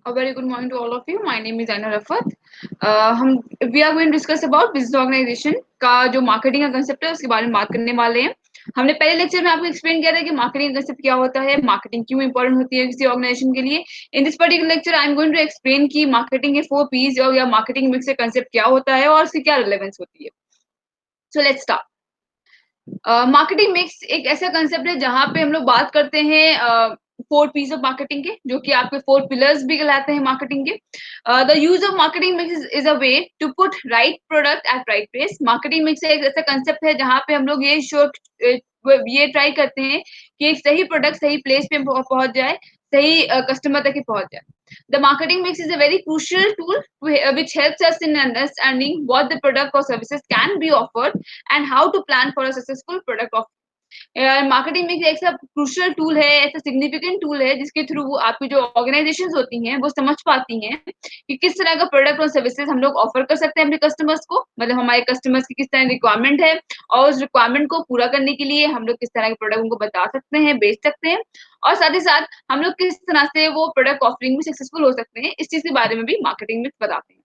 A very good morning to all of you. My name is Aina Rafat. हम we are going to discuss about business organization का जो marketing का concept है उसके बारे में बात करने वाले हैं। हमने पहले लेक्चर में आपको एक्सप्लेन किया था कि मार्केटिंग का कंसेप्ट क्या होता है, मार्केटिंग क्यों इंपॉर्टेंट होती है किसी ऑर्गेनाइजेशन के लिए। In this particular lecture I am going to explain कि मार्केटिंग के 4 पीस या मार्केटिंग मिक्स का कंसेप्ट क्या होता है और उसकी क्या रिलेवेंस होती है। So let's start. Marketing mix एक ऐसा कंसेप्ट है जहां पे हम लोग बात करते हैं 4 पीस ऑफ मार्केटिंग के, जो कि आपके 4 पिलर्स भी कहलाते हैं मार्केटिंग के। The use of marketing mix is a way to put right product at right place. Marketing mix एक ऐसा कंसेप्ट है जहां पे हम लोग ये ट्राई करते हैं कि एक सही प्रोडक्ट सही प्लेस पे पहुंच जाए, सही कस्टमर तक ही पहुंच जाए। The marketing mix is a very crucial tool which helps us in understanding what the product or services can be offered and how to plan for a successful product offering. Marketing में एक ऐसा crucial tool है, ऐसा significant tool है जिसके through आपकी जो organisations होती हैं वो समझ पाती हैं कि किस तरह का प्रोडक्ट और सर्विसेज हम लोग ऑफर कर सकते हैं अपने कस्टमर्स को, मतलब हमारे कस्टमर्स की किस तरह रिक्वायरमेंट है और उस रिक्वायरमेंट को पूरा करने के लिए हम लोग किस तरह के प्रोडक्ट उनको बता सकते हैं, बेच सकते हैं, और साथ ही साथ हम लोग किस तरह से वो प्रोडक्ट ऑफरिंग में सक्सेसफुल हो सकते हैं, इस चीज के बारे में भी मार्केटिंग में बताते हैं।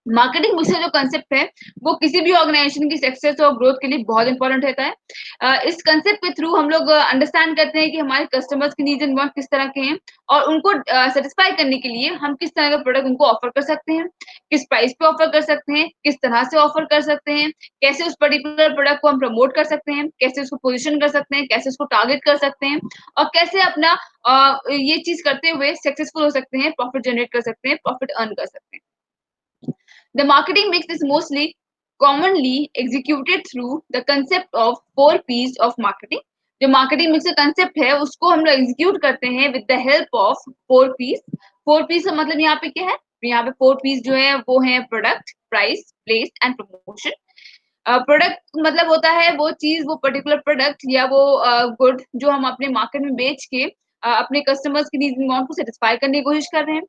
मार्केटिंग मिक्स का जो कंसेप्ट है वो किसी भी ऑर्गेनाइजेशन की सक्सेस और ग्रोथ के लिए बहुत इंपॉर्टेंट रहता है। इस कंसेप्ट के थ्रू हम लोग अंडरस्टैंड करते हैं कि हमारे कस्टमर्स की नीड्स एंड वांट किस तरह के हैं और उनको सेटिस्फाई करने के लिए हम किस तरह का प्रोडक्ट उनको ऑफर कर सकते हैं, किस प्राइस पे ऑफर कर सकते हैं, किस तरह से ऑफर कर सकते हैं, कैसे उस पर्टिकुलर प्रोडक्ट को हम प्रमोट कर सकते हैं, कैसे उसको पोजिशन कर सकते हैं, कैसे उसको टारगेट कर सकते हैं और कैसे अपना ये चीज करते हुए सक्सेसफुल हो सकते हैं, प्रॉफिट जनरेट कर सकते हैं, प्रॉफिट अर्न कर सकते हैं। The marketing mix is mostly commonly executed through the concept of 4 P's of marketing. जो मार्केटिंग मिक्स का कंसेप्ट है उसको हम लोग एग्जीक्यूट करते हैं with the help of 4 P's. 4 P's का मतलब यहाँ पे क्या है, यहाँ पे 4 पीस जो है वो है product, price, place and promotion. Product मतलब होता है वो चीज, वो पर्टिकुलर प्रोडक्ट या वो गुड जो हम अपने मार्केट में बेच के अपने कस्टमर्स की नीड को सेटिस्फाई करने की कोशिश कर रहे हैं।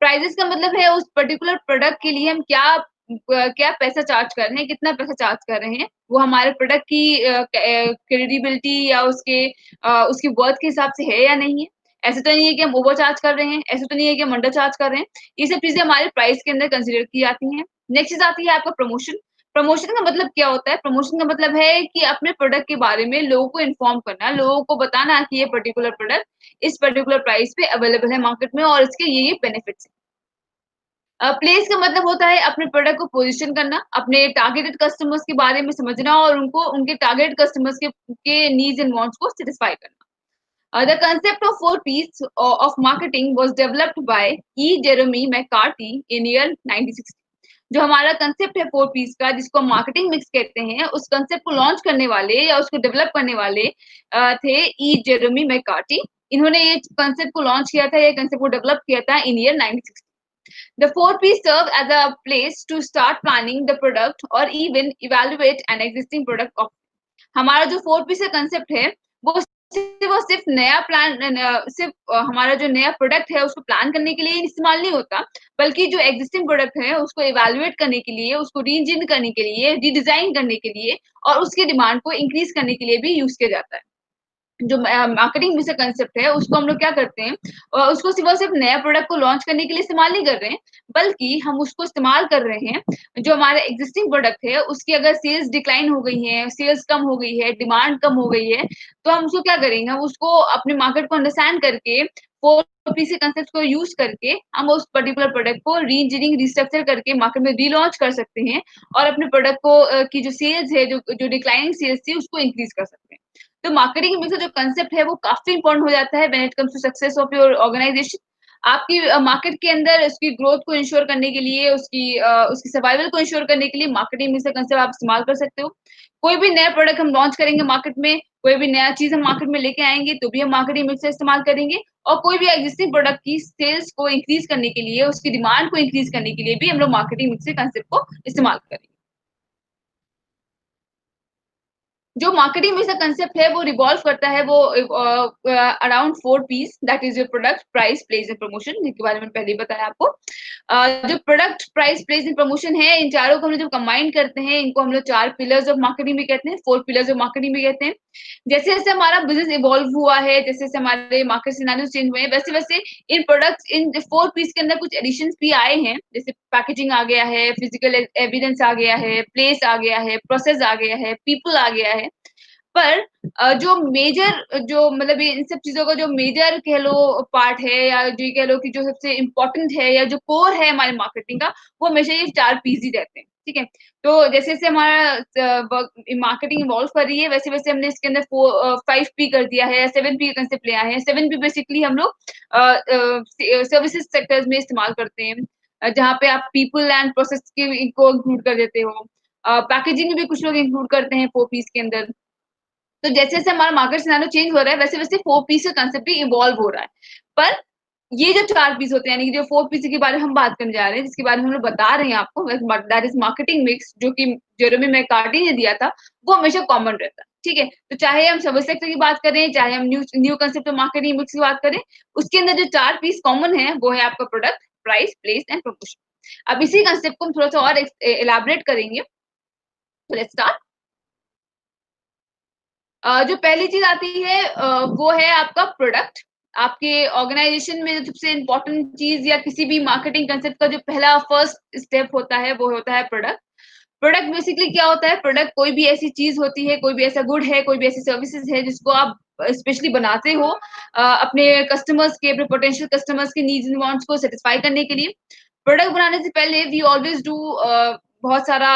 प्राइजेस का मतलब है उस पर्टिकुलर प्रोडक्ट के लिए हम क्या पैसा चार्ज कर रहे हैं, कितना पैसा चार्ज कर रहे हैं, वो हमारे प्रोडक्ट की क्रेडिबिलिटी या उसकी वर्थ के हिसाब से है या नहीं है। ऐसे तो नहीं है कि हम ओवर चार्ज कर रहे हैं, ऐसे तो नहीं है कि हम अंडर चार्ज कर रहे हैं। ये सब चीजें हमारे प्राइस के अंदर कंसिडर की जाती हैं। नेक्स्ट चीज आती है आपका प्रमोशन। प्रमोशन का मतलब क्या होता है? प्रमोशन का मतलब है कि अपने प्रोडक्ट के बारे में लोगों को इन्फॉर्म करना, लोगों को बताना कि ये पर्टिकुलर प्रोडक्ट इस पर्टिकुलर प्राइस पे अवेलेबल है मार्केट में और इसके ये बेनिफिट्स हैं। प्लेस का मतलब होता है अपने प्रोडक्ट को पोजीशन करना, अपने टारगेटेड कस्टमर्स के बारे में समझना और उनको उनके टारगेट कस्टमर्स के नीड्स एंड वांट्स को सेटिस्फाई करना। The concept of 4 P's of marketing was developed by E. Jeremy McCarthy in year 1960। जो हमारा कंसेप्ट है 4 पीस का, जिसको मार्केटिंग मिक्स कहते हैं, उस कंसेप्ट को लॉन्च करने वाले या उसको डेवलप करने वाले थे ई जेरेमी मैकार्टी। इन्होंने ये कंसेप्ट को लॉन्च किया था, ये कंसेप्ट को डेवलप किया था इन year 1960। The 4 P's serve as a place to start planning the product or even evaluate an existing product of। हमारा जो 4 पीस का कंसेप्ट है वो सिर्फ नया प्लान, सिर्फ हमारा जो नया प्रोडक्ट है उसको प्लान करने के लिए इस्तेमाल नहीं होता, बल्कि जो एग्जिस्टिंग प्रोडक्ट है उसको इवेल्युएट करने के लिए, उसको रीइंजीन करने के लिए, रीडिजाइन करने के लिए और उसकी डिमांड को इंक्रीज करने के लिए भी यूज किया जाता है। जो मार्केटिंग में से कंसेप्ट है उसको हम लोग क्या करते हैं, उसको सिर्फ नया प्रोडक्ट को लॉन्च करने के लिए इस्तेमाल नहीं कर रहे हैं, बल्कि हम उसको इस्तेमाल कर रहे हैं जो हमारा एग्जिस्टिंग प्रोडक्ट है उसकी अगर सेल्स डिक्लाइन हो गई है, सेल्स कम हो गई है, डिमांड कम हो गई है, तो हम उसको क्या करेंगे, हम उसको अपने मार्केट को अंडरस्टैंड करके 4 पीसी कंसेप्ट को यूज करके हम उस पर्टिकुलर प्रोडक्ट को री इंजीनियरिंग रिस्ट्रक्चर करके मार्केट में रीलॉन्च कर सकते हैं और अपने प्रोडक्ट को की जो सेल्स है, जो डिक्लाइनिंग सेल्स थी उसको इंक्रीज कर सकते हैं। तो मार्केटिंग में से जो कंसेप्ट है वो काफी इंपॉर्टेंट हो जाता है when it comes to success of your organization. आपकी मार्केट के अंदर उसकी ग्रोथ को इंश्योर करने के लिए, उसकी सर्वाइवल को इंश्योर करने के लिए मार्केटिंग में से कंसेप्ट आप इस्तेमाल कर सकते हो। कोई भी नया प्रोडक्ट हम लॉन्च करेंगे मार्केट में, कोई भी नया चीज हम मार्केट में लेके आएंगे तो भी हम मार्केटिंग मिक्स का इस्तेमाल करेंगे और कोई भी एग्जिस्टिंग प्रोडक्ट की सेल्स को इंक्रीज करने के लिए, उसकी डिमांड को इंक्रीज करने के लिए भी हम लोग मार्केटिंग मिक्स के कंसेप्ट को इस्तेमाल करेंगे। जो मार्केटिंग में इसका कंसेप्ट है वो रिवॉल्व करता है वो around 4 P's, that is your product, price, place and promotion, जिसके बारे में पहले ही बताया आपको। जो product, price, place and promotion है, इन चारों को हम लोग जब कंबाइन करते हैं, इनको हम लोग 4 पिलर्स ऑफ मार्केटिंग भी कहते हैं, 4 पिलर्स ऑफ मार्केटिंग भी कहते हैं। जैसे जैसे हमारा बिजनेस इवॉल्व हुआ है, जैसे जैसे हमारे मार्केट सिनेरियोस चेंज हुए हैं, वैसे वैसे इन प्रोडक्ट्स, इन 4 पीस के अंदर कुछ एडिशंस भी आए हैं, जैसे पैकेजिंग आ गया है, फिजिकल एविडेंस आ गया है, प्लेस आ गया है, प्रोसेस आ गया है, पीपल आ गया है। पर जो मेजर, जो मतलब ये इन सब चीज़ों का जो मेजर कह लो पार्ट है, या जो ये कह लो कि जो सबसे इम्पोर्टेंट है या जो कोर है हमारे मार्केटिंग का, वो हमेशा ये 4 पीस ही रहते हैं, ठीक है? तो जैसे-जैसे हमारा मार्केटिंग इवॉल्व कर रही है, वैसे-वैसे हमने इसके अंदर 5 पी कर दिया है, 7 पी का कांसेप्ट ले आए हैं। 7 पी बेसिकली हम लोग सर्विसेज़ सेक्टर्स में इस्तेमाल करते हैं, जहाँ पे आप पीपल एंड प्रोसेस के को इंक्लूड कर देते हो। पैकेजिंग में भी कुछ लोग इंक्लूड करते हैं 4 पीस के अंदर। तो जैसे-जैसे हमारा मार्केट सिनेरियो चेंज हो रहा है, वैसे-वैसे 4 पीस का कांसेप्ट भी इवॉल्व हो रहा है। पर ये जो 4 पीस होते हैं, यानी कि जो 4 पीस के बारे में हम बात करने जा रहे हैं, जिसके बारे में हम लोग बता रहे हैं आपको, दैट इज़ मार्केटिंग मिक्स, जो कि जेरेमी मैककार्टी ने दिया था, वो हमेशा कॉमन रहता है, ठीक है? तो चाहे हम सर्विस सेक्टर की बात करें, चाहे हम new new concept of marketing mix की बात करें, उसके अंदर जो 4 पीस कॉमन है, वो है आपका product, price, place and promotion. अब इसी कांसेप्ट को हम थोड़ा-सा और इलैबोरेट करेंगे। तो लेट्स स्टार्ट। जो पहली चीज़ आती है वो है आपका प्रोडक्ट। आपके ऑर्गेनाइज़ेशन में जो सबसे इम्पोर्टेंट चीज़ या किसी भी मार्केटिंग कांसेप्ट का जो पहला फर्स्ट स्टेप होता है, वो होता है प्रोडक्ट। प्रोडक्ट बेसिकली क्या होता है? प्रोडक्ट कोई भी ऐसी चीज़ होती है, कोई भी ऐसा गुड है, कोई भी ऐसी सर्विसेज़ है जिसको आप स्पेशली बनाते हो अपने कस्टमर्स के, अपने पोटेंशियल कस्टमर्स के नीड्स एंड वांट्स को सैटिस्फाई करने के लिए। प्रोडक्ट बनाने से पहले वी ऑलवेज़ डू बहुत सारा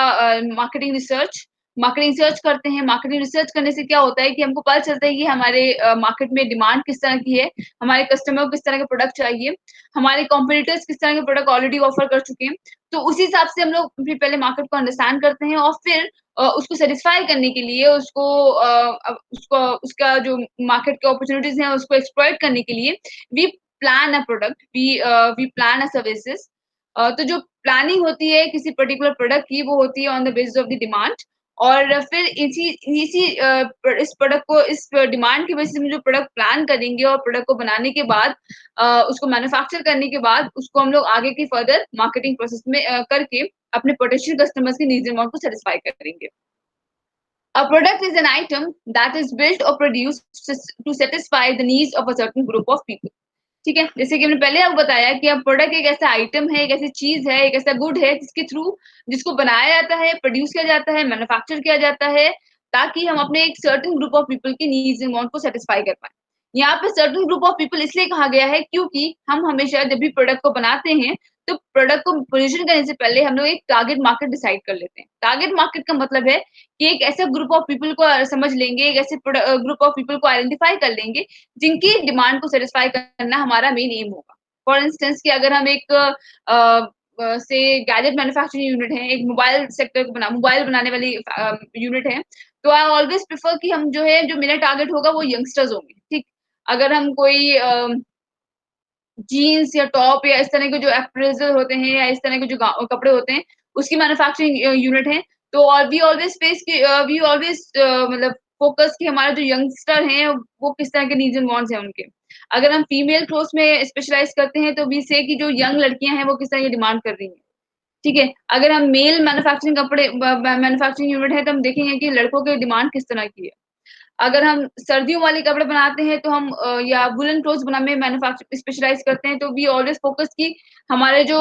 मार्केटिंग रिसर्च। मार्केटिंग रिसर्च करते हैं। मार्केटिंग रिसर्च करने से क्या होता है कि हमको पता चलता है कि हमारे मार्केट में डिमांड किस तरह की है, हमारे कस्टमर को किस तरह के प्रोडक्ट चाहिए, हमारे कॉम्पिटिटर्स किस तरह के प्रोडक्ट ऑलरेडी ऑफर कर चुके हैं। तो उसी हिसाब से हम लोग फिर पहले मार्केट को अंडरस्टैंड करते हैं, और फिर उसको सैटिस्फाई करने के लिए उसको उसका जो मार्केट के अपॉर्च्युनिटीज़ हैं उसको एक्सप्लॉइट करने के लिए we plan a product, we plan a services. तो जो प्लानिंग होती है किसी पर्टिकुलर प्रोडक्ट की, वो होती है on the basis of the demand. और फिर इसी इसी इस प्रोडक्ट को, इस डिमांड की बेसिस में जो प्रोडक्ट प्लान करेंगे और प्रोडक्ट को बनाने के बाद उसको मैन्युफैक्चर करने के बाद उसको हम लोग आगे की फर्दर मार्केटिंग प्रोसेस में करके अपने पोटेंशियल कस्टमर्स की नीड्स एंड वांट को सैटिस्फाई करेंगे। A product is an item that is built or produced to satisfy the needs of a certain group of people. ठीक है? जैसे कि हमने पहले आपको बताया कि अब प्रोडक्ट एक ऐसा आइटम है, एक ऐसी चीज़ है, एक ऐसा गुड है जिसके थ्रू, जिसको बनाया जाता है, प्रोड्यूस किया जाता है, मैन्युफैक्चर किया जाता है, ताकि हम अपने एक सर्टेन ग्रुप ऑफ पीपल की नीड्स एंड वांट को सैटिस्फाई कर पाएँ। यहाँ पे सर्टेन ग्रुप ऑफ पीपल इसलिए कहा गया है क्योंकि हम हमेशा जब भी प्रोडक्ट को बनाते हैं, तो प्रोडक्ट को पोज़ीशन करने से पहले हम लोग एक टारगेट मार्केट डिसाइड कर लेते हैं। टारगेट मार्केट का मतलब है कि एक ऐसा ग्रुप ऑफ पीपल को समझ लेंगे, एक ऐसे ग्रुप ऑफ पीपल को आइडेंटिफाई कर लेंगे जिनकी डिमांड को सैटिस्फाई करना हमारा मेन एम होगा। फॉर इंस्टेंस कि अगर हम एक से गैजेट मैन्युफैक्चरिंग यूनिट है, एक मोबाइल बनाने वाली यूनिट है, तो आई ऑलवेज़ प्रेफर कि हम जो है, जो मेरा टारगेट होगा वो यंगस्टर्स होंगे, ठीक? अगर हम कोई जीन्स या टॉप या इस तरह के जो अपरेज़ल होते हैं या इस तरह के जो कपड़े होते हैं, उसकी मैन्युफैक्चरिंग यूनिट है, तो और वी ऑलवेज़ मतलब फ़ोकस कि हमारा जो यंगस्टर हैं, वो किस तरह के नीड्स एंड वांट्स हैं उनके। अगर हम फीमेल क्लोथ्स में स्पेशलाइज़ करते हैं, तो वी से कि जो यंग लड़कियाँ हैं, वो किस तरह की डिमांड कर रही हैं, ठीक है? अगर हम मेल मैन्युफैक्चरिंग कपड़े ब ब मैन्युफैक्चरिंग यूनिट है, तो हम देखेंगे कि लड़कों की डिमांड किस तरह की है। अगर हम सर्दियों वाले कपड़े बनाते हैं, तो हम या वूलन क्लॉथ्स बनाने में स्पेशलाइज़ करते हैं, तो वी ऑलवेज़ फोकस कि हमारे जो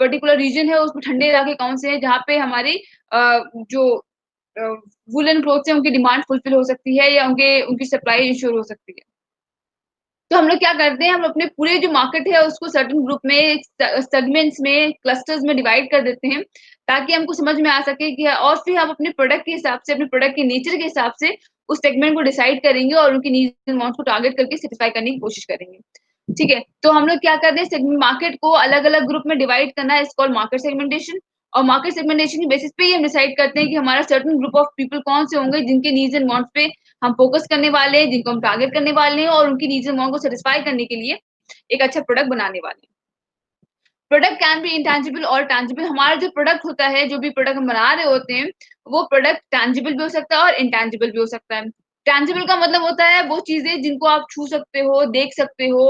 पर्टिकुलर रीजन है उसमें ठंडे इलाके कौन से हैं, जहाँ पे हमारी जो अ, वूलन क्लॉथ्स हैं उनकी डिमांड फुलफिल हो सकती है या उनकी सप्लाई इंश्योर हो सकती है। तो हम लोग क्या करते हैं, हम अपने पूरे जो मार्केट है उसको सर्टेन ग्रुप में, सेगमेंट्स में, क्लस्टर्स में डिवाइड कर देते हैं, ताकि हमको समझ में आ सके कि, और फिर हम अपने प्रोडक्ट के हिसाब से, अपने प्रोडक्ट के नेचर के हिसाब से उस सेगमेंट को डिसाइड करेंगे और उनकी नीड्स एंड वांट्स को टारगेट करके सैटिस्फाई करने की कोशिश करेंगे। ठीक है? तो हम लोग क्या करते हैं, मार्केट को अलग-अलग ग्रुप में डिवाइड करना इज़ कॉल्ड मार्केट सेगमेंटेशन। और मार्केट सेगमेंटेशन के बेसिस पे ही हम डिसाइड करते हैं कि हमारा सर्टेन ग्रुप ऑफ पीपल कौन से होंगे जिनके नीड्स एंड वांट्स पे हम फोकस करने वाले हैं, जिनको हम टारगेट करने वाले हैं और उनकी नीड्स एंड वांट को सैटिस्फाई करने के लिए एक अच्छा प्रोडक्ट बनाने वाले हैं। प्रोडक्ट कैन बी इंटेंजिबल और टैंजिबल। हमारा जो प्रोडक्ट होता है, जो भी प्रोडक्ट हम बना रहे होते हैं, वो प्रोडक्ट टैंजिबल भी हो सकता है और इंटेंजिबल भी हो सकता है। टैंजिबल का मतलब होता है वो चीज़ें जिनको आप छू सकते हो, देख सकते हो,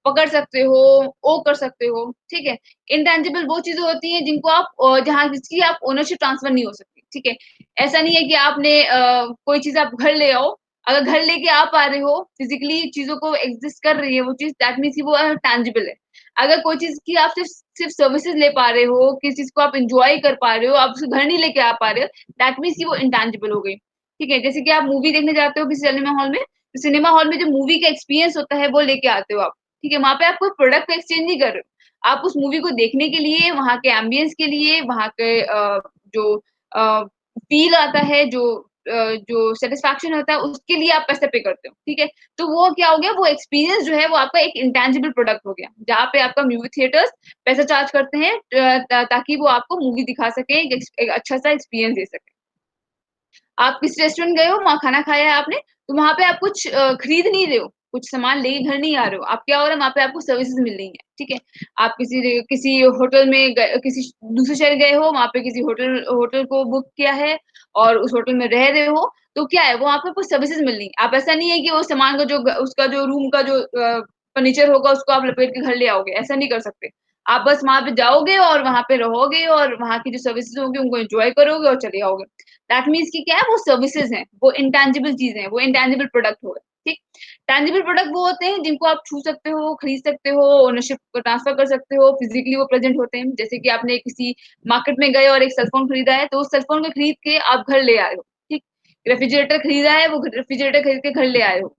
पकड़ सकते हो, ओ कर सकते हो, ठीक है? इंटेंजिबल वो चीज़ें होती हैं जिनको आप जहाँ जिसकी आप ओनरशिप ट्रांसफर नहीं हो सकती, ठीक है? ऐसा नहीं है कि आपने कोई चीज़ आप घर ले आओ, अगर घर लेके आ पा रहे हो, फिज़िकली चीज़ों को एक्सिस्ट कर रही है वो चीज़, दैट मीन्स कि वो टैंजिबल है। अगर कोई चीज़ की आप सिर्फ़ सर्विसेज़ ले पा रहे हो, किसी चीज़ को आप एन्जॉय कर पा रहे हो, आप उसे घर नहीं लेके आ पा रहे हो, दैट मीन्स कि वो इंटेंजिबल हो गई। ठीक है? जैसे कि आप मूवी देखने जाते हो किसी सिनेमा हॉल में, तो सिनेमा हॉल में जो मूवी का एक्सपीरियंस होता है, वो लेके आते हो आप। ठीक है? वहाँ पे आप कोई प्रोडक्ट को एक्सचेंज नहीं कर रहे हो। आप उस मूवी को देखने के लिए, वहाँ के एम्बियंस के लिए, वहाँ के जो अ, फ़ील आता है, जो सैटिस्फैक्शन होता है, उसके लिए आप पैसे पे करते हो। ठीक है? तो वो क्या हो गया, वो एक्सपीरियंस जो है वो आपका एक इंटेंजिबल प्रोडक्ट हो गया, जहाँ पे आपका मूवी थिएटर्स पैसा चार्ज करते हैं ताकि वो आपको मूवी दिखा सकें, एक अच्छा-सा एक्सपीरियंस दे सकें। आप किसी रेस्टोरेंट गए हो, वहाँ खाना खाया है आपने, तो वहाँ पे आप कुछ खरीद नहीं रहे हो, कुछ सामान लेके घर नहीं आ रहे हो, आप क्या हो रहा है, वहाँ पे आपको सर्विसेज़ मिल रही हैं, ठीक है? आप किसी होटल में किसी दूसरे शहर गए हो, वहाँ पे किसी होटल होटल को बुक किया है और उस होटल में रह रहे हो, तो क्या है, वहाँ पे आपको सर्विसेज़ मिल रही हैं। आप ऐसा नहीं है कि वो सामान का उसका जो रूम का जो फर्नीचर होगा, उसको आप लपेट के घर ले आओगे, ऐसा नहीं कर सकते। आप बस वहाँ पे जाओगे और वहाँ पे रहोगे और वहाँ की जो सर्विसेज़ होंगी, उनको एन्जॉय करोगे और चले आओगे। दैट मीन्स कि क्या है, वो सर्विसेज़ हैं, वो इंटेंजिबल चीज़ें हैं, वो इंटेंजिबल प्रोडक्ट हो गए, ठीक? टेंजिबल प्रोडक्ट वो होते हैं जिनको आप छू सकते हो, खरीद सकते हो, ओनरशिप को ट्रांसफर कर सकते हो, फिज़िकली वो प्रेज़ेंट होते हैं। जैसे कि आपने किसी मार्केट में गए और एक सेल फ़ोन खरीदा है, तो उस सेल फ़ोन को खरीद के आप घर ले आए हो, ठीक? रेफ्रिजरेटर खरीदा है, वो रेफ्रिजरेटर खरीद के घर ले आए हो।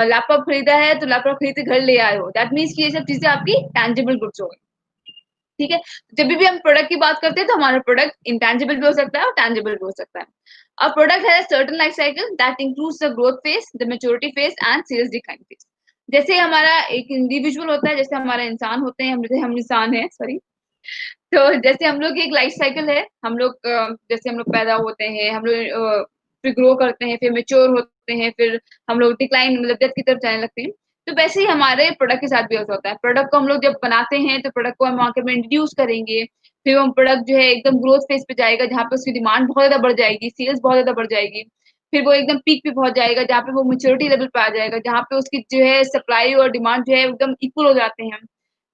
लैपटॉप खरीदा है, तो लैपटॉप खरीद के घर ले आए हो। दैट मीन्स कि ये सब चीज़ें आपकी टेंजिबल गुड्स हो गई। ठीक है? जब भी हम प्रोडक्ट की बात करते हैं, तो हमारा प्रोडक्ट इंटेंजिबल भी हो सकता है और टेंजिबल भी हो सकता है। A product has a certain life cycle that includes the growth phase, the maturity phase and sales decline phase. जैसे हमारा एक इंडिविजुअल होता है, जैसे हमारा इंसान होते हैं, हम इंसान हैं, सॉरी। तो जैसे हम लोग की एक लाइफ साइकिल है, हम लोग जैसे हम लोग पैदा होते हैं, हम लोग फिर ग्रो करते हैं, फिर मैच्योर होते हैं, फिर हम लोग डिक्लाइन मतलब डेथ की तरफ जाने लगते हैं। तो वैसे ही हमारे प्रोडक्ट के साथ भी ऐसा होता है। प्रोडक्ट को हम लोग जब बनाते हैं, तो प्रोडक्ट को हम मार्केट में इंट्रोड्यूस करेंगे, फिर वो प्रोडक्ट जो है एकदम ग्रोथ फेज़ पे जाएगा, जहाँ पे उसकी डिमांड बहुत ज़्यादा बढ़ जाएगी, सेल्स बहुत ज़्यादा बढ़ जाएगी। फिर वो एकदम पीक पे पहुँच जाएगा, जहाँ पे वो मैच्योरिटी लेवल पे आ जाएगा, जहाँ पे उसकी जो है सप्लाई और डिमांड जो है एकदम इक्वल हो जाते हैं।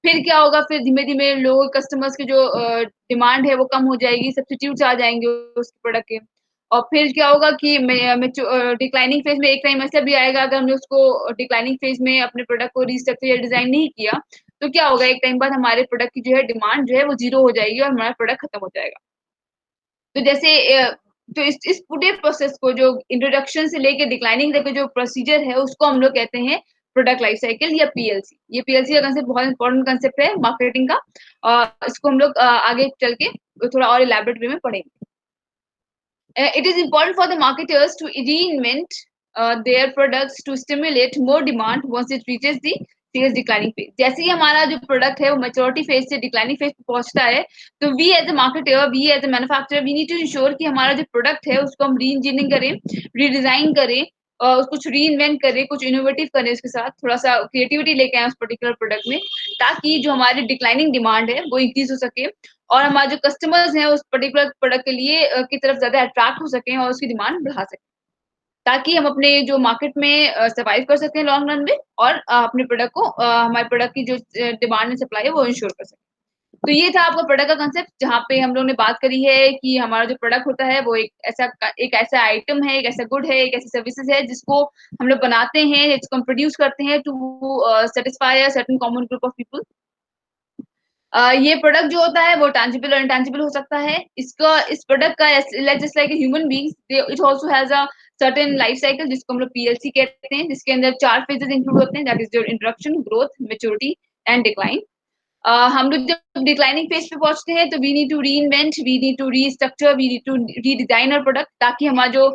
फिर क्या होगा, फिर धीमे-धीमे लोग कस्टमर्स की जो डिमांड है वो कम हो जाएगी, सब्स्टिट्यूट्स आ जाएँगे उस प्रोडक्ट के। और फिर क्या होगा कि डिक्लाइनिंग फेज़ में एक टाइम ऐसा भी आएगा, अगर हमने उसको डिक्लाइनिंग फेज़ में अपने प्रोडक्ट को रीस्ट्रक्चर या डिज़ाइन नहीं किया, तो क्या होगा, एक टाइम बाद हमारे प्रोडक्ट की जो है डिमांड जो है वो ज़ीरो हो जाएगी और हमारा प्रोडक्ट खत्म हो जाएगा। तो जैसे तो इस पूरे प्रोसेस को, जो इंट्रोडक्शन से लेके डिक्लाइनिंग तक का जो प्रोसीजर है, उसको हम लोग कहते हैं प्रोडक्ट लाइफ साइकिल या पीएलसी। ये पीएलसी का कांसेप्ट बहुत इंपॉर्टेंट कांसेप्ट है मार्केटिंग का। इसको हम लोग आगे चल के थोड़ा और इलैबोरेट वे में पढ़ेंगे। It is important for the marketers to reinvent their products to stimulate more demand once it reaches the sales declining phase. जैसे ही हमारा जो प्रोडक्ट है वो मैच्योरिटी फेज से डिक्लाइनिंग फेज पे पहुंचता है, तो we as a marketer, we as a manufacturer, we need to ensure कि हमारा जो प्रोडक्ट है उसको हम री इंजीनियरिंग करें, रीडिजाइन करें, कुछ रीइन्वेंट करें, कुछ इनोवेटिव करें, उसके साथ थोड़ा सा क्रिएटिविटी लेके आए उस पर्टिकुलर प्रोडक्ट में, ताकि जो हमारी डिक्लाइनिंग डिमांड है वो इंक्रीज हो सके और हमारे जो कस्टमर्स हैं उस पर्टिकुलर प्रोडक्ट के लिए की तरफ ज़्यादा अट्रैक्ट हो सकें और उसकी डिमांड बढ़ा सकें। ताकि हम अपने जो मार्केट में सर्वाइव कर सकें लॉन्ग रन में और अपने प्रोडक्ट को हमारे प्रोडक्ट की जो डिमांड एंड सप्लाई है वो इंश्योर कर सकें। तो ये था आपका प्रोडक्ट का कांसेप्ट, जहाँ पे हम लोग ने बात करी है कि हमारा जो प्रोडक्ट होता है वो एक ऐसा आइटम है, एक ऐसा गुड है, एक ऐसी सर्विसेज़ है जिसको हम लोग बनाते हैं, जिसको हम प्रोड्यूस करते हैं to satisfy a certain common group of people. ये प्रोडक्ट जो होता है वो टैंजिबल और इंटैंजिबल हो सकता है। इस प्रोडक्ट का just like a human beings, it also has a certain life cycle जिसको हम लोग पीएलसी कहते हैं, जिसके अंदर 4 फेजेस इंक्लूड होते हैं, that is your introduction, growth, maturity and decline. हम लोग जब डिक्लाइनिंग फेज पे पहुंचते हैं, तो we need to reinvent, we need to restructure, we need to redesign our product, ताकि हमारा जो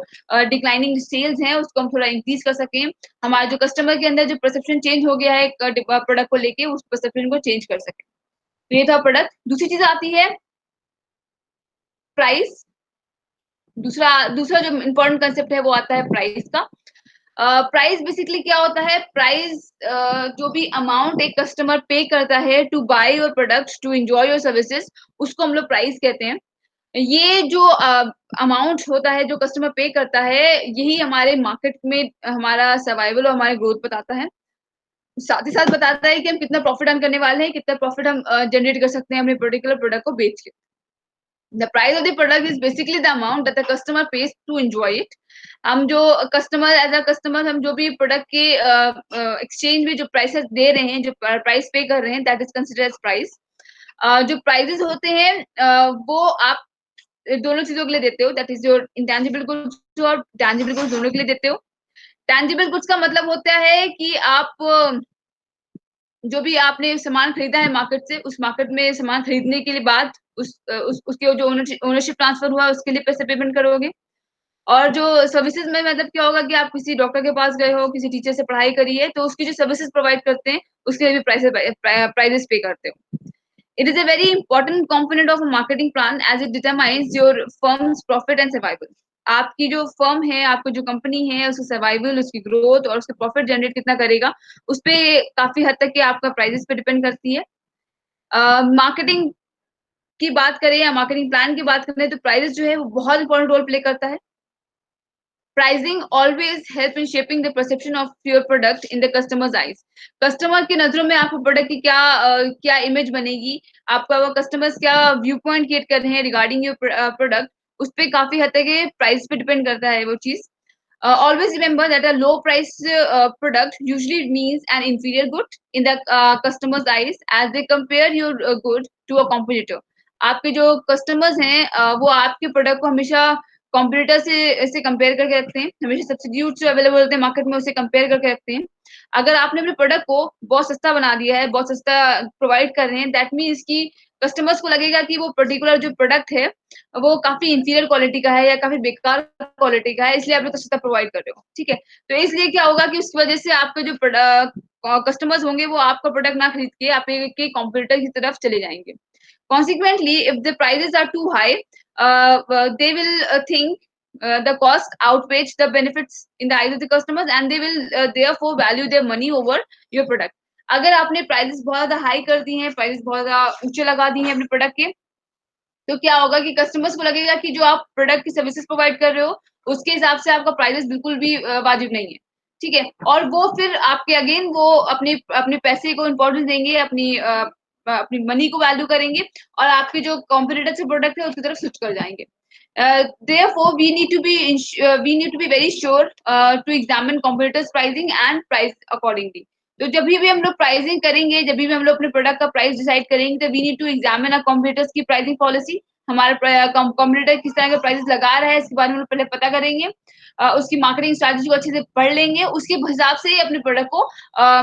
डिक्लाइनिंग सेल्स हैं उसको हम थोड़ा इंक्रीज कर सकें। हमारा जो कस्टमर के अंदर जो परसेप्शन चेंज हो गया है प्रोडक्ट को लेके, उस परसेप्शन को चेंज कर सकें। तो ये था प्रोडक्ट। दूसरी चीज़ आती है प्राइस। दूसरा दूसरा जो इम्पोर्टेंट कांसेप्ट है वो आता है प्राइस का। प्राइस बेसिकली क्या होता है? प्राइस जो भी अमाउंट एक कस्टमर पे करता है to buy your products, to enjoy your services, उसको हम लोग प्राइस कहते हैं। ये जो अमाउंट होता है जो कस्टमर पे करता है, यही हमारे मार्केट में हमारा सर्वाइवल और हमारा ग्रोथ बताता है। साथ ही साथ बताता है कि हम कितना प्रॉफिट अर्न करने वाले हैं, कितना प्रॉफिट हम जनरेट कर सकते हैं अपने पर्टिकुलर प्रोडक्ट को बेच के। The price of the product is basically the amount that the customer pays to enjoy it. हम जो कस्टमर एज अ कस्टमर हम जो भी प्रोडक्ट के एक्सचेंज में जो प्राइसेस दे रहे हैं, जो प्राइस पे कर रहे हैं, that is considered as price. जो प्राइजेस होते हैं वो आप दोनों चीजों के लिए देते हो, that is your intangible goods और टैंजिबल गुड्स दोनों के लिए देते हो। टैंजिबल गुड्स का मतलब होता है कि आप जो भी आपने सामान खरीदा है मार्केट से, उस मार्केट में सामान खरीदने के लिए बाद उसके जो ओनरशिप ट्रांसफर हुआ उसके लिए पैसे पेमेंट करोगे। और जो सर्विसेज में मतलब क्या होगा कि आप किसी डॉक्टर के पास गए हो, किसी टीचर से पढ़ाई करी है, तो उसकी जो सर्विसेज प्रोवाइड करते हैं, उसके लिए भी प्राइसेस पे करते हो। It is a very important component of marketing plan as it determines your firm's profit and survival. आपकी जो फर्म है, आपकी जो कंपनी है, उसकी सर्वाइवल, उसकी ग्रोथ और उसके प्रॉफिट जनरेट कितना करेगा, उस पे काफी हद तक के आपका प्राइसेस पे डिपेंड करती है। मार्केटिंग की बात करें या मार्केटिंग प्लान की बात करें, तो प्राइसेस जो है वो बहुत इंपॉर्टेंट रोल प्ले करता है। Pricing always help in shaping the perception of your product in the customers eyes. Customer की नजरों में आपके प्रोडक्ट की क्या इमेज बनेगी, आपका वो कस्टमर्स क्या व्यू पॉइंट क्रिएट कर रहे हैं रिगार्डिंग योर प्रोडक्ट, उस पर काफी हद तक प्राइस पे डिपेंड करता है वो चीज। Always remember that a low price product usually means an inferior good in the customer's eyes as they compare your good to a competitor. आपके जो कस्टमर्स हैं वो आपके प्रोडक्ट को हमेशा कॉम्पिटिटर से कंपेयर करके रखते हैं, हमेशा सब्स्टिट्यूट जो अवेलेबल होते हैं मार्केट में उसे कंपेयर करके रखते हैं। अगर आपने अपने प्रोडक्ट को बहुत सस्ता बना दिया है, बहुत सस्ता प्रोवाइड कर रहे हैं, दैट मीन्स कि कस्टमर्स को लगेगा कि वो पर्टिकुलर जो प्रोडक्ट है वो काफी इंफीरियर क्वालिटी का है या काफी बेकार क्वालिटी का है, इसलिए आप लोग सस्ता प्रोवाइड कर रहे हो। ठीक है, तो इसलिए क्या होगा कि उसकी वजह से आपके जो कस्टमर्स होंगे वो आपका प्रोडक्ट ना खरीद के आपके कॉम्पिटिटर की तरफ चले जाएंगे। Consequently, if the prices are too high, they will think the cost outweighs the benefits in the eyes of the customers, and they will therefore value their money over your product. अगर आपने prices बहुत ज्यादा high कर दी हैं, prices बहुत ज्यादा ऊंचे लगा दी हैं अपने प्रोडक्ट के, तो क्या होगा कि कस्टमर्स को लगेगा कि जो आप प्रोडक्ट की सर्विसेज प्रोवाइड कर रहे हो, उसके हिसाब से आपका प्राइसेस बिल्कुल भी वाजिब नहीं है। ठीक है, और वो फिर आपके अगेन वो अपने अपने पैसे को इम्पोर्टेंस देंगे, अपनी मनी को वैल्यू करेंगे और आपके जो कॉम्पिटिटर से प्रोडक्ट है उसकी तरफ स्विच कर जाएंगे। Therefore, we need to be very sure to examine competitors' pricing and price accordingly. तो जब भी हम लोग प्राइसिंग करेंगे, जब भी हम लोग अपने प्रोडक्ट का प्राइस डिसाइड करेंगे, तो we need to examine a competitors की प्राइसिंग पॉलिसी। हमारा कॉम्पिटिटर किस तरह के प्राइसेस लगा रहा है, इसके बारे में हम लोग पहले पता करेंगे। उसकी मार्केटिंग स्ट्रैटेजी को अच्छे से पढ़ लेंगे, उसके हिसाब से ही अपने प्रोडक्ट को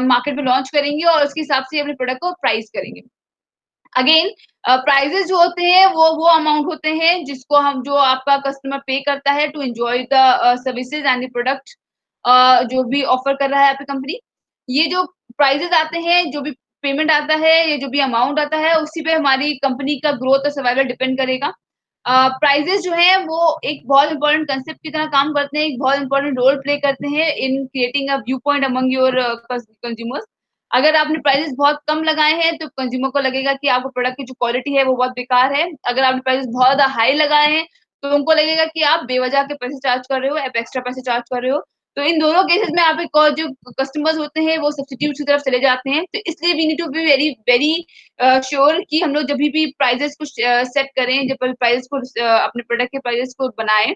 मार्केट में लॉन्च करेंगे और उसके हिसाब से अपने प्रोडक्ट को प्राइस करेंगे। अगेन प्राइजेस जो होते हैं वो अमाउंट होते हैं जिसको हम जो आपका कस्टमर पे करता है to enjoy the services and the product जो भी ऑफर कर रहा है आपकी कंपनी। ये जो प्राइजेस आते हैं, जो भी पेमेंट आता है, ये जो भी अमाउंट आता है, उसी पे हमारी कंपनी का ग्रोथ और सर्वाइवल डिपेंड करेगा। प्राइजेस जो है वो एक बहुत इंपॉर्टेंट कंसेप्ट की तरह काम करते हैं, एक बहुत इंपॉर्टेंट रोल प्ले करते हैं in creating a view point among your consumers. अगर आपने प्राइसेस बहुत कम लगाए हैं तो कंज्यूमर को लगेगा कि आपको प्रोडक्ट की जो क्वालिटी है वो बहुत बेकार है। अगर आपने प्राइसेस बहुत ज्यादा हाई लगाए हैं तो उनको लगेगा कि आप बेवजह के पैसे चार्ज कर रहे हो, आप एक्स्ट्रा पैसे चार्ज कर रहे हो। तो इन दोनों केसेस में आप जो कस्टमर्स होते हैं वो सब्स्टिट्यूट की तरफ चले जाते हैं। तो इसलिए we need to be very very sure कि हम लोग जब भी प्राइजेस को सेट करें, जब प्राइजेस को अपने प्रोडक्ट के प्राइजेस को बनाएं,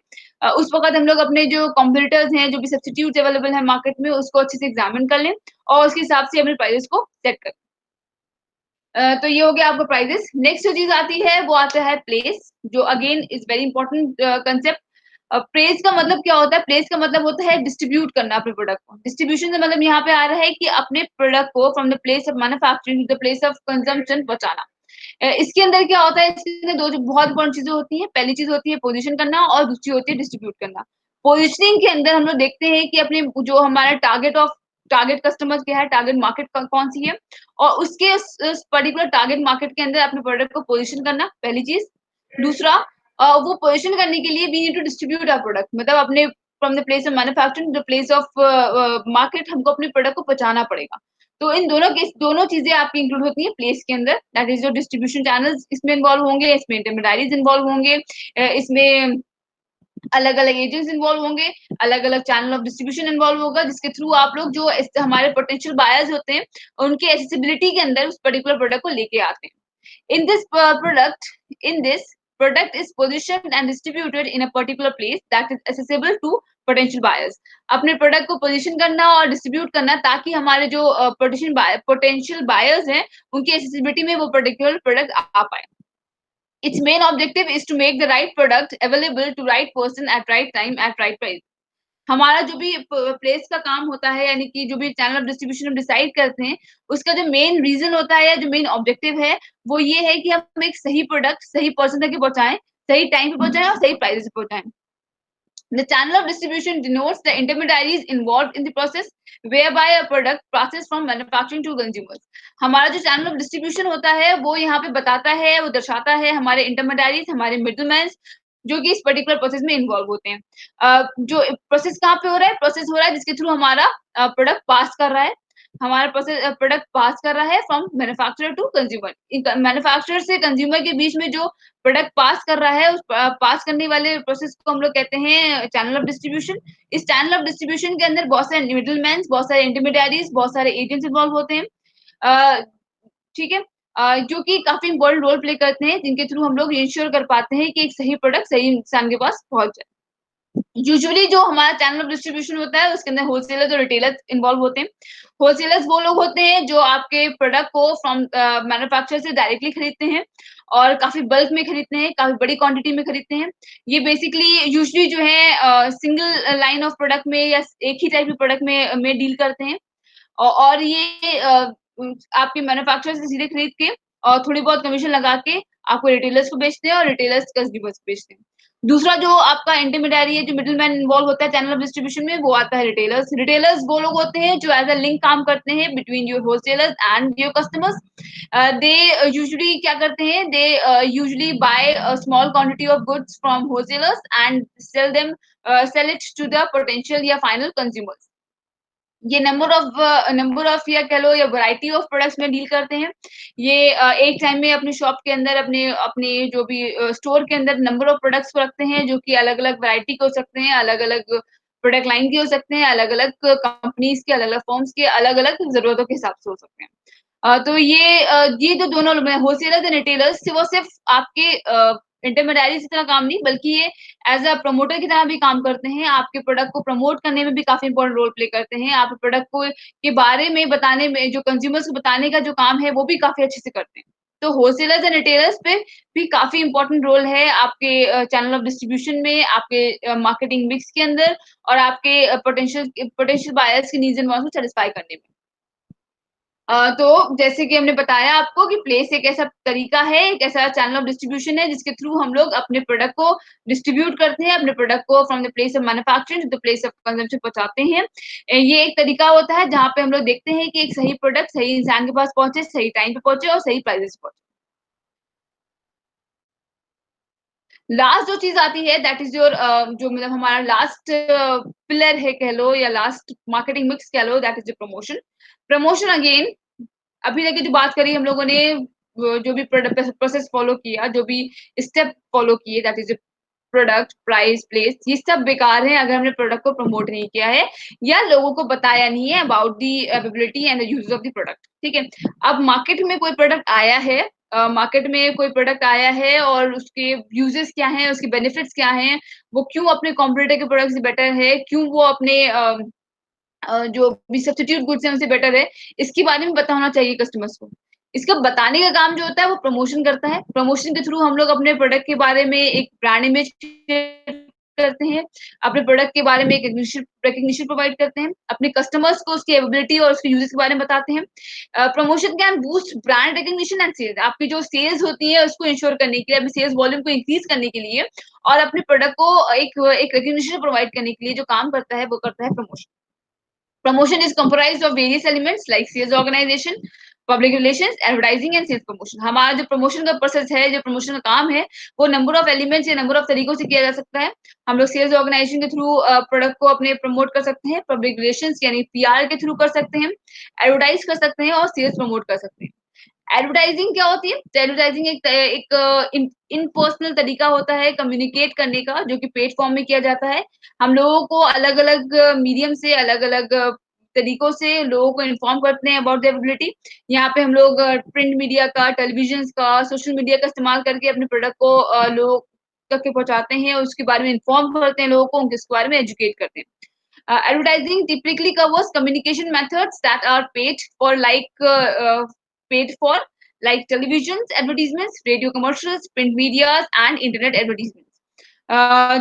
उस वक्त हम लोग अपने जो कॉम्पिटिटर्स हैं, जो भी सब्स्टिट्यूट अवेलेबल है मार्केट में, उसको अच्छे से एग्जामिन कर लें और उसके हिसाब से अपने प्राइजेस को सेट करें। तो ये हो गया आपका प्राइजेस। नेक्स्ट जो चीज आती है वो आता है प्लेस, जो again is very important concept. Place का मतलब क्या होता है? प्लेस का मतलब होता है डिस्ट्रीब्यूट करना अपने प्रोडक्ट को। डिस्ट्रीब्यूशन का मतलब यहाँ पे आ रहा है कि अपने प्रोडक्ट को from the place of manufacturing to the place of consumption पहुंचाना। इसके अंदर क्या होता है? इसके अंदर दो जो बहुत इंपॉर्टेंट चीजें होती हैं। पहली चीज होती है पोजीशन करना और दूसरी होती है डिस्ट्रीब्यूट करना। पोजिशनिंग के अंदर हम लोग देखते हैं कि अपने जो हमारा टारगेट कस्टमर क्या है, टारगेट मार्केट कौन सी है, और उसके उस पर्टिकुलर टारगेट मार्केट के अंदर अपने प्रोडक्ट को पोजीशन करना, पहली चीज। दूसरा, वो पोजीशन करने के लिए we need to distribute our product, मतलब अपने from the place of manufacturing to the place of market हमको अपने प्रोडक्ट को पहुंचाना पड़ेगा। तो इन दोनों चीजें आपकी इंक्लूड होती हैं प्लेस के अंदर, दैट इज जो डिस्ट्रीब्यूशन चैनल्स इसमें इन्वॉल्व होंगे, इसमें इंटरमीडियरीज इन्वॉल्व होंगे, इसमें अलग अलग एजेंट्स इन्वॉल्व होंगे, अलग अलग चैनल ऑफ डिस्ट्रीब्यूशन इन्वॉल्व होगा, जिसके थ्रू आप लोग जो हमारे पोटेंशियल बायर्स होते हैं उनके एसेसिबिलिटी के अंदर उस पर्टिकुलर प्रोडक्ट को लेके आते हैं। In this product is positioned and distributed in a particular place that is accessible to potential buyers। अपने प्रोडक्ट को पोजीशन करना और डिस्ट्रीब्यूट करना ताकि हमारे जो पोटेंशियल बायर्स हैं उनकी एसेसिबिलिटी में वो पर्टिकुलर प्रोडक्ट आ पाए। Its main objective is to make the right product available to right person at right time at right price। हमारा जो भी प्लेस का काम होता है, यानी कि जो भी चैनल ऑफ डिस्ट्रीब्यूशन हम डिसाइड करते हैं, उसका जो मेन रीजन होता है या जो मेन ऑब्जेक्टिव है वो ये है कि हम एक सही प्रोडक्ट सही पर्सन तक पहुंचाएं, सही टाइम पे पहुंचाएं और सही प्राइस पे पहुंचाएं। The channel of distribution denotes the intermediaries involved in the process whereby a product passes from manufacturing to consumers। हमारा जो चैनल ऑफ डिस्ट्रीब्यूशन होता है वो यहाँ पे बताता है, वो दर्शाता है हमारे इंटरमीडियरीज, हमारे मिडलमैन जो कि इस पर्टिकुलर प्रोसेस में इन्वॉल्व होते हैं। जो प्रोसेस कहाँ पे हो रहा है? प्रोसेस हो रहा है जिसके थ्रू हमारा प्रोडक्ट पास कर रहा है, हमारा प्रोसेस प्रोडक्ट पास कर रहा है from manufacturer to consumer. Manufacturer से कंज्यूमर के बीच में जो प्रोडक्ट पास कर रहा है, उस पास करने वाले प्रोसेस को हम लोग कहते हैं चैनल ऑफ डिस्ट्रीब्यूशन। इस चैनल ऑफ डिस्ट्रीब्यूशन के अंदर बहुत सारे मिडलमैन, बहुत सारे इंटरमीडियरीज, बहुत सारे एजेंट्स इन्वॉल्व होते हैं, ठीक है, जो कि काफी इंपॉर्टेंट रोल प्ले करते हैं, जिनके थ्रू हम लोग इंश्योर कर पाते हैं कि एक सही प्रोडक्ट सही इंसान के पास पहुंच जाए। यूजुअली जो हमारा चैनल ऑफ डिस्ट्रीब्यूशन होता है उसके अंदर होलसेलर और रिटेलर इन्वॉल्व होते हैं। होलसेलर्स वो लोग होते हैं जो आपके प्रोडक्ट को फ्रॉम मैन्युफैक्चरर से डायरेक्टली खरीदते हैं और काफी बल्क में खरीदते हैं, काफी बड़ी क्वांटिटी में खरीदते हैं। ये बेसिकली यूजुअली जो है सिंगल लाइन ऑफ प्रोडक्ट में या एक ही टाइप के प्रोडक्ट में डील करते हैं और ये आपके मैन्युफैक्चरर से सीधे खरीद के और थोड़ी बहुत कमीशन लगा के आपको रिटेलर्स को बेचते हैं और रिटेलर्स कंज्यूमर्स को बेचते हैं। दूसरा जो आपका इंटरमीडियरी है, जो मिडलमैन इन्वॉल्व होता है चैनल ऑफ डिस्ट्रीब्यूशन में, वो आता है रिटेलर्स। रिटेलर्स वो लोग होते हैं जो एज अ लिंक काम करते हैं between your wholesalers and your customers. They usually क्या करते हैं, they usually buy a small quantity of goods from wholesalers and sell it to the potential या फाइनल कंज्यूमर्स। ये नंबर ऑफ या कह लो या वैरायटी ऑफ प्रोडक्ट्स में डील करते हैं। ये एक टाइम में अपने शॉप के अंदर अपने अपने जो भी स्टोर के अंदर नंबर ऑफ प्रोडक्ट्स को रखते हैं, जो कि अलग अलग वैरायटी के हो सकते हैं, अलग अलग प्रोडक्ट लाइन के हो सकते हैं, अलग अलग कंपनीज के, अलग अलग फॉर्म्स के, अलग अलग जरूरतों के हिसाब से हो सकते हैं। तो ये जो दोनों होलसेलर्स एंड रिटेलर्स वो सिर्फ आपके इंटरमीडियरी की तरह काम नहीं, बल्कि ये एज अ प्रमोटर की तरह भी काम करते हैं। आपके प्रोडक्ट को प्रमोट करने में भी काफी इंपॉर्टेंट रोल प्ले करते हैं। आप प्रोडक्ट को के बारे में बताने में, जो कंज्यूमर्स को बताने का जो काम है वो भी काफी अच्छे से करते हैं। तो होलसेलर्स एंड रिटेलर्स पे भी काफी इंपॉर्टेंट रोल है आपके चैनल ऑफ डिस्ट्रीब्यूशन में, आपके मार्केटिंग मिक्स के अंदर और आपके पोटेंशियल बायर्स की नीड्स एंड वांट्स को सेटिस्फाई करने में। तो जैसे कि हमने बताया आपको कि प्लेस एक ऐसा तरीका है, एक ऐसा चैनल ऑफ डिस्ट्रीब्यूशन है जिसके थ्रू हम लोग अपने प्रोडक्ट को डिस्ट्रीब्यूट करते हैं, अपने प्रोडक्ट को from the place of manufacturing to the place of consumption पहुंचाते हैं। ये एक तरीका होता है जहाँ पे हम लोग देखते हैं कि एक सही प्रोडक्ट सही इंसान के पास पहुंचे, सही टाइम पे पहुंचे और सही प्राइसेस पे पहुंचे। लास्ट जो चीज आती है दैट इज योर जो मतलब हमारा लास्ट पिलर है कह लो, या लास्ट मार्केटिंग मिक्स कह लो, that is the promotion. Promotion again अभी तक की जो बात करी हम लोगों ने, जो भी प्रोसेस फॉलो किया, जो भी स्टेप फॉलो किए, that is product, price, place, ये सब बेकार है अगर हमने प्रोडक्ट को प्रमोट नहीं किया है या लोगों को बताया नहीं है about the availability and the use of the product. ठीक है, अब मार्केट में कोई प्रोडक्ट आया है, मार्केट में कोई प्रोडक्ट आया है और उसके यूजेस क्या हैं, उसके बेनिफिट्स क्या हैं, वो क्यों अपने कॉम्पिटिटर के प्रोडक्ट से बेटर है, क्यों वो अपने जो भी सब्स्टिट्यूट गुड्स हैं उनसे बेटर है, इसके बारे में पता होना चाहिए कस्टमर्स को। इसका बताने का काम जो होता है वो प्रमोशन करता है। प्रमोशन के थ्रू हम लोग अपने प्रोडक्ट के बारे में एक ब्रांड इमेज करते हैं, अपने प्रोडक्ट के बारे में एक रिकग्निशन प्रोवाइड करते हैं, अपने कस्टमर्स को उसकी अवेलेबिलिटी और उसके यूजेस के बारे में बताते हैं। Promotion can boost brand recognition and sales. आपकी जो सेल्स होती है उसको इंश्योर करने के लिए, अपनी सेल्स वॉल्यूम को इंक्रीज करने के लिए और अपने प्रोडक्ट को एक रिकग्निशन प्रोवाइड करने के लिए जो काम करता है वो करता है promotion. Promotion is comprised of various elements like sales organization, public relations, advertising and sales promotion. हमारा जो प्रमोशन का प्रोसेस है, जो प्रमोशन का काम है, वो नंबर ऑफ एलिमेंट्स या नंबर ऑफ तरीकों से किया जा सकता है। हम लोग सेल्स ऑर्गेनाइजेशन के थ्रू प्रोडक्ट को अपने प्रमोट कर सकते हैं, पब्लिक रिलेशंस यानी पीआर के थ्रू कर सकते हैं, एडवर्टाइज कर सकते हैं और सेल्स प्रमोट कर सकते हैं। एडवर्टाइजिंग क्या होती है? तो एडवर्टाइजिंग एक इम्पर्सनल तरीका होता है कम्युनिकेट करने का, जो कि पेड फॉर्म में किया जाता है। हम लोगों को अलग-अलग मीडियम से, अलग-अलग तरीकों से लोगों को इन्फॉर्म करते हैं अबाउट द एबिलिटी। यहाँ पे हम लोग प्रिंट मीडिया का, टेलीविजन्स का, सोशल मीडिया का इस्तेमाल करके अपने प्रोडक्ट को लोग तक के पहुँचाते हैं, उसके बारे में इन्फॉर्म करते हैं लोगों को, उनके इसके बारे में एजुकेट करते हैं। Advertising typically covers communication methods that are paid for like televisions advertisements, radio commercials, print medias and internet advertisements.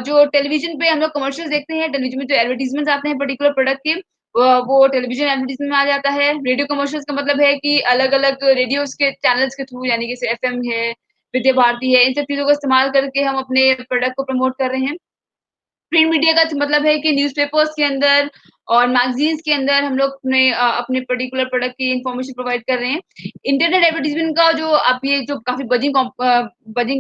जो टेलीविजन पे हम लोग कमर्शियल्स देखते हैं, टेलीविजन में जो एडवर्टाइजमेंट्स आते हैं पर्टिकुलर प्रोडक्ट के, वो टेलीविजन एडवर्टाइजमेंट में आ जाता है। रेडियो कमर्शियल्स का मतलब है कि अलग-अलग रेडियोस के चैनल्स के थ्रू, यानी जैसे एफएम है, विद्या भारती है, इन सब चीज़ों का इस्तेमाल करके हम अपने प्रोडक्ट को प्रमोट कर रहे हैं। प्रिंट मीडिया का मतलब है कि न्यूज़पेपर्स के अंदर और मैगज़ीन्स के अंदर हम लोग अपने पर्टिकुलर प्रोडक्ट की इन्फॉर्मेशन प्रोवाइड कर रहे हैं। इंटरनेट एडवर्टाइज़मेंट का जो अब ये जो काफ़ी बजिंग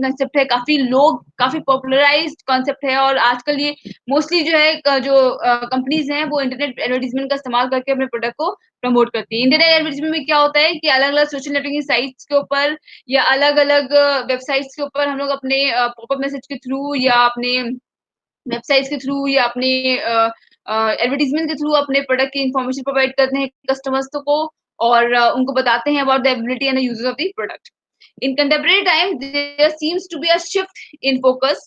कांसेप्ट है, काफ़ी पॉपुलराइज़्ड कांसेप्ट है और आजकल ये मोस्टली जो है कंपनीज़ हैं, वो इंटरनेट एडवर्टाइज़मेंट का इस्तेमाल करके अपने प्रोडक्ट को प्रमोट करती हैं। इंटरनेट एडवर्टाइज़मेंट में क्या होता है कि अलग-अलग सोशल नेटवर्किंग साइट्स के ऊपर या अलग-अलग वेबसाइट्स के ऊपर हम लोग अपने पॉपअप मैसेज के थ्रू या अपने वेबसाइट्स के थ्रू या अपने एडवर्टाइजमेंट के थ्रू अपने प्रोडक्ट की इन्फॉर्मेशन प्रोवाइड करते हैं कस्टमर्स को और उनको बताते हैं about the ability and the uses of the product. In contemporary time, there seems to be a shift in focus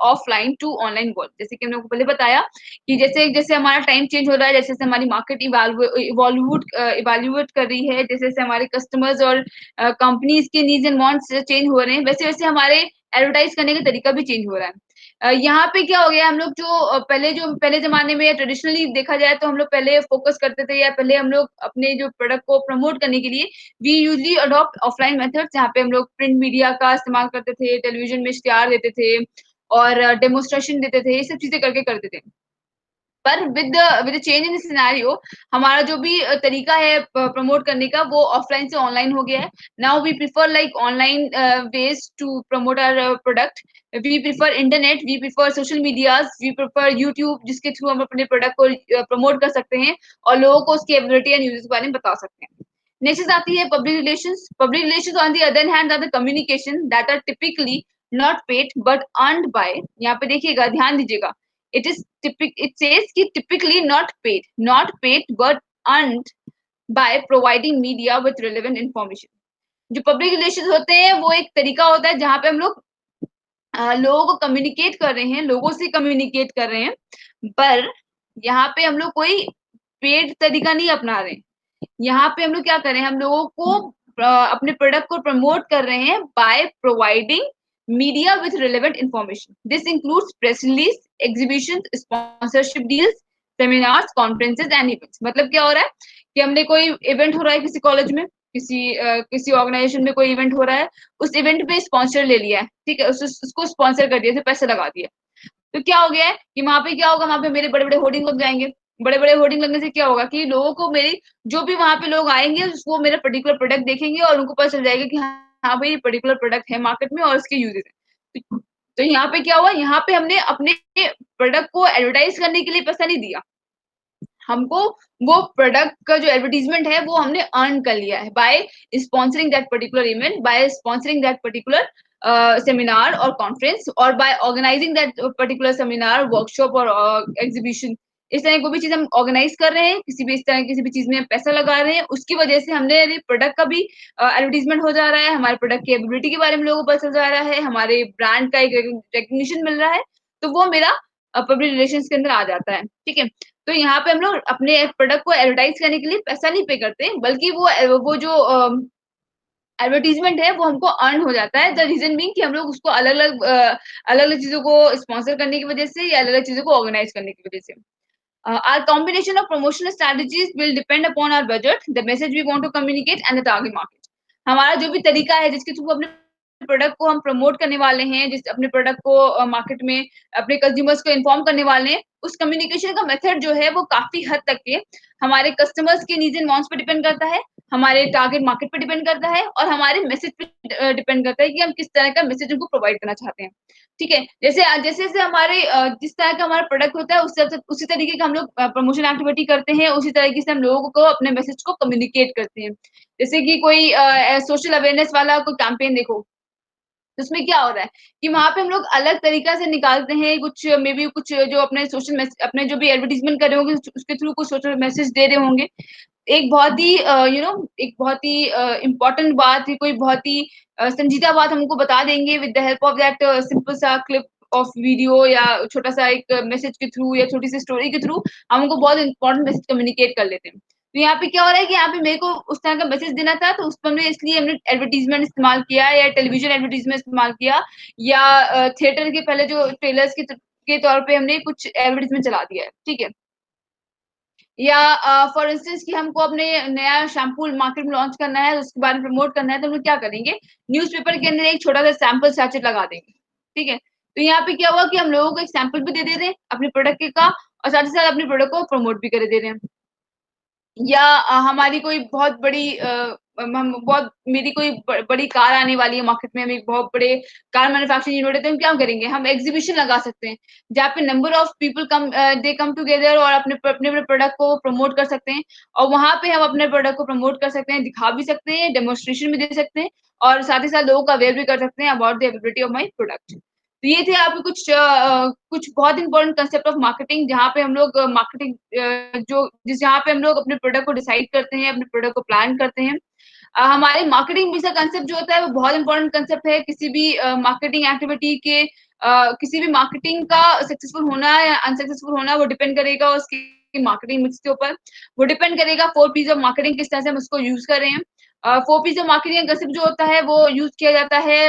offline to online world. जैसे कि हमने आपको पहले बताया कि जैसे जैसे हमारा टाइम चेंज हो रहा है, जैसे जैसे हमारी मार्केट इवॉल्यूट कर रही है, जैसे जैसे हमारे कस्टमर्स और कंपनीज के नीड्स एंड वांट्स चेंज हो रहे हैं, वैसे वैसे हमारे एडवर्टाइज करने का तरीका भी चेंज हो रहा है। यहाँ पे क्या हो गया, हम लोग जो पहले ज़माने में ट्रेडिशनली देखा जाए तो हम लोग पहले फ़ोकस करते थे या पहले हम लोग अपने जो प्रोडक्ट को प्रमोट करने के लिए we usually adopt offline methods, जहाँ पे हम लोग प्रिंट मीडिया का इस्तेमाल करते थे, टेलीविज़न में इश्तिहार देते थे और डेमोन्स्ट्रेशन देते थे, ये सब चीज़ें करके करते थे। पर विद चेंज इन सिनेरियो हमारा जो भी तरीका है प्रमोट करने का, वो ऑफलाइन से ऑनलाइन हो गया है। Now we prefer like online ways to promote our product. We prefer internet, we prefer social medias, we prefer YouTube, जिसके थ्रू हम अपने प्रोडक्ट को प्रमोट कर सकते हैं और लोगों को उसकी एबिलिटी एंड यूजेस के बारे में बता सकते हैं। नेक्स्ट आती है public relations. Public relations on the other hand are the communication that are typically not paid but earned by. यहाँ पे देखिएगा, ध्यान दीजिएगा, it says कि typically not paid but earned by providing media with relevant information। जो public relations होते हैं वो एक तरीका होता है जहाँ पे हम लोग लोगों को कम्युनिकेट कर रहे हैं, लोगों से कम्युनिकेट कर रहे हैं, पर यहाँ पे हम लोग कोई पेड तरीका नहीं अपना रहे हैं। यहाँ पे हम लोग क्या कर रहे हैं, हम लोगों को अपने प्रोडक्ट को प्रमोट कर रहे हैं by providing media with relevant information. This includes press release, exhibition, sponsorship deals, seminars, conferences and events. मतलब क्या हो रहा है कि हमने कोई इवेंट हो रहा है किसी कॉलेज में, किसी ऑर्गेनाइजेशन में कोई इवेंट हो रहा है, उस इवेंट पे स्पॉन्सर ले लिया है, ठीक है, उसको स्पॉन्सर कर दिया, उसे पैसे लगा दिया। तो क्या हो गया है कि वहाँ पे क्या होगा, वहाँ पे मेरे बड़े-बड़े होर्डिंग लग जाएँगे। बड़े-बड़े होर्डिंग लगने से क्या होगा कि लोगों को मेरी जो भी वहाँ पे लोग आएँगे, वो मेरा पर्टिकुलर प्रोडक्ट देखेंगे और उनको पता चल जाएगा कि हाँ भाई, ये पर्टिकुलर प्रोडक्ट है मार्केट में और इसके यूजेस हैं। तो यहाँ पे क्या हुआ, यहाँ पे हमने अपने प्रोडक्ट को एडवर्टाइज़ करने के लिए पैसा नहीं दिया। हमको वो प्रोडक्ट का जो एडवर्टाइज़मेंट है, वो हमने अर्न कर लिया है by sponsoring that particular event, by sponsoring that particular seminar और कॉन्फ्रेंस और by organizing that particular seminar, workshop और एग्जीबिशन। इस तरह कोई भी चीज़ हम ऑर्गेनाइज़ कर रहे हैं, किसी भी चीज़ में पैसा लगा रहे हैं, उसकी वजह से हमने प्रोडक्ट का भी एडवर्टाइज़मेंट हो जा रहा है, हमारे प्रोडक्ट की एबिलिटी के बारे में लोगों को पता चल जा रहा है, हमारे ब्रांड का एक रिकॉग्निशन मिल रहा है, तो वो मेरा पब्लिक रिलेशंस के अंदर आ जाता है, ठीक है? तो यहाँ पे हम लोग अपने प्रोडक्ट को एडवर्टाइज़ करने के लिए पैसा नहीं पे करते, बल्कि वो जो एडवर्टाइज़मेंट है वो हमको अर्न हो जाता है। द रीज़न बीइंग कि हम लोग उसको अलग-अलग चीज़ों को स्पॉन्सर करने की वजह से या अलग-अलग चीज़ों को ऑर्गेनाइज़ करने की वजह से। Our combination of promotional strategies will depend upon our budget, the message we want to communicate and the target market। हमारा जो भी तरीका है जिसके थ्रू अपने प्रोडक्ट को हम प्रमोट करने वाले हैं, जिस अपने प्रोडक्ट को मार्केट में अपने कंज्यूमर्स को इन्फॉर्म करने वाले हैं, उस कम्युनिकेशन का मेथड जो है वो काफ़ी हद तक के हमारे कस्टमर्स के नीड्स एंड वांट्स पे डिपेंड करता है। हमारे टारगेट मार्केट पे डिपेंड करता है और हमारे मैसेज पे डिपेंड करता है कि हम किस तरह का मैसेज उनको प्रोवाइड करना चाहते हैं। ठीक है? जैसे-जैसे हमारे जिस तरह का हमारा प्रोडक्ट होता है उसी तरीके का हम लोग प्रमोशन एक्टिविटी करते हैं, उसी तरीके से हम लोगों को अपने मैसेज को कम्युनिकेट करते हैं। जैसे कि कोई सोशल अवेयरनेस वाला कोई कैंपेन देखो, तो उसमें क्या हो रहा है कि वहाँ पे हम लोग अलग तरीका से निकालते हैं कुछ मे बी कुछ जो अपने जो भी एडवर्टाइज़मेंट कर रहे होंगे उसके थ्रू कुछ सोशल मैसेज दे रहे होंगे। एक बहुत ही एक बहुत ही इम्पोर्टेंट बात कोई बहुत ही संजीदा बात हमको बता देंगे with the help of that simple सा क्लिप ऑफ वीडियो या छोटा-सा एक मैसेज के थ्रू या छोटी-सी स्टोरी के थ्रू हम उनको बहुत इम्पोर्टेंट मैसेज कम्युनिकेट कर लेते हैं। तो यहाँ पे क्या हो रहा है कि यहाँ पे मेरे को उस तरह का मैसेज देना था, तो उस पे हमने एडवर्टाइज़मेंट इस्तेमाल किया या टेलीविज़न एडवर्टाइज़मेंट इस्तेमाल किया या थिएटर के पहले जो ट्रेलर्स के तौर पे हमने कुछ एडवर्टाइज़मेंट चला दिया है। ठीक है? या फॉर इंस्टेंस कि हमको अपने नया शैम्पू मार्केट में लॉन्च करना है, उसके बारे में प्रमोट करना है, तो हम लोग क्या करेंगे, न्यूज़पेपर के अंदर एक छोटा-सा सैंपल सैचेट लगा देंगे, ठीक है? तो यहाँ पे क्या हुआ कि हम लोगों को एक सैंपल भी दे रहे हैं अपने प्रोडक्ट के का और साथ ही साथ अपने प्रोडक्ट को प्रमोट भी करे दे रहे हैं। या हमारी कोई बहुत बड़ी हम बहुत मेरी कोई बड़ी कार आने वाली है मार्केट में, हम एक बहुत बड़े कार मैन्युफैक्चरिंग यूनिट है, तो हम क्या करेंगे, हम एग्ज़िबिशन लगा सकते हैं, जहाँ पे number of people they come together और अपने प्रोडक्ट को प्रमोट कर सकते हैं और वहाँ पे हम अपने प्रोडक्ट को प्रमोट कर सकते हैं, दिखा भी सकते हैं, डेमोन्स्ट्रेशन भी दे सकते हैं और साथ ही साथ लोगों को अवेयर भी कर सकते हैं about the availability of my product. तो ये थे आपके कुछ बहुत इम्पोर्टेंट कांसेप्ट ऑफ मार्केटिंग जहाँ पे हम लोग मार्केटिंग जो जिस जहाँ पे हम लोग अपने प्रोडक्ट को डिसाइड करते हैं, अपने प्रोडक्ट को प्लान करते हैं। हमारे मार्केटिंग बेस का कांसेप्ट जो होता है वो बहुत इम्पोर्टेंट कांसेप्ट है किसी भी मार्केटिंग एक्टिविटी के किसी भी मार्केटिंग का सक्सेसफुल होना या अनसक्सेसफुल होना वो डिपेंड करेगा उसकी मार्केटिंग मिक्स के ऊपर। वो डिपेंड करेगा 4 पीस ऑफ मार्केटिंग किस तरह से हम उसको यूज़ कर रहे हैं। 4 पीस ऑफ मार्केटिंग कांसेप्ट जो होता है वो यूज़ किया जाता है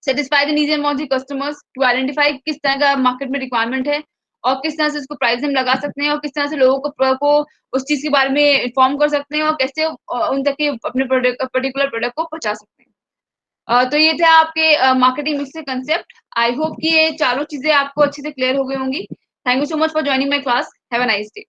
satisfy the needs and wants the customers to identify किस तरह का मार्केट में रिक्वायरमेंट है और किस तरह से उसको प्राइस हम लगा सकते हैं और किस तरह से लोगों को उस चीज़ के बारे में इन्फॉर्म कर सकते हैं और कैसे उन तक के अपने पर्टिकुलर प्रोडक्ट को पहुँचा सकते हैं। तो ये थे आपके मार्केटिंग मिक्स के कांसेप्ट। आई होप कि ये चारों चीज़ें आपको अच्छे से क्लियर हो गई होंगी। Thank you so much for joining my class. Have a nice day.